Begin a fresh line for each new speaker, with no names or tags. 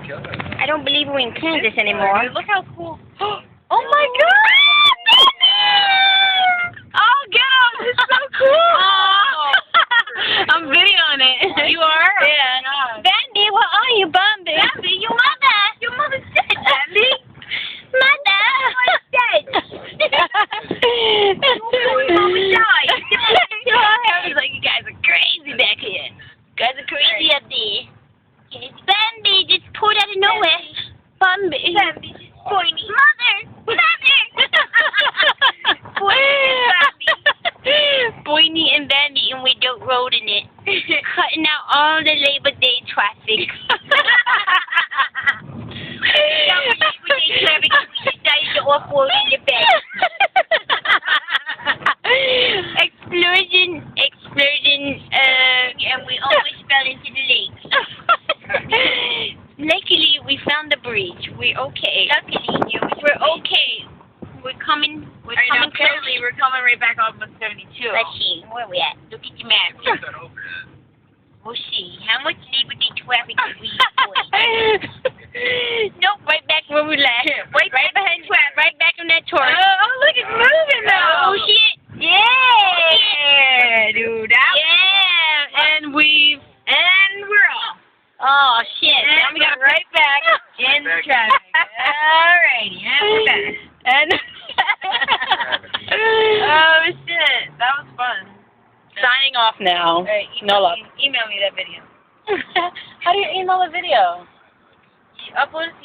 I don't believe we're in Kansas anymore.
Look how cool.
Oh my God! Oh, get him! It's so cool! I'm videoing it.
You are?
Yeah. Bambi, where are you, Bambi?
Bambi, your mother. Your mother's dead, Bambi.
Mother!
Mother's dead. Mama died.
I was like, you guys are crazy back here. You guys are crazy up there. Bambi just pulled out of nowhere. Bambi.
Bambi just pointy.
Mother! Mother! Boiny and Bambi, and we don't road in it. Cutting out all the Labor Day traffic. Explosion, and we almost fell into the lake. Luckily, we found the bridge. We're okay.
Luckily,
we're okay. We're coming. We're coming
clearly, we're coming right back off of 72.
Let's see. Where we at? Look at your map. We'll see. How much Labor Day traffic did we avoid? Nope, right back where we left. Right behind traffic. Right back on that torch.
Oh, look, it's moving now.
Oh, shit.
Yeah, dude.
Yeah, and
we're off.
Oh, shit.
And
Now we got
right back in the traffic. Alrighty, and we're back.
And
Oh, shit. That was fun.
signing off now.
All right,
No luck.
email me that video.
How do you email a video?
You upload it to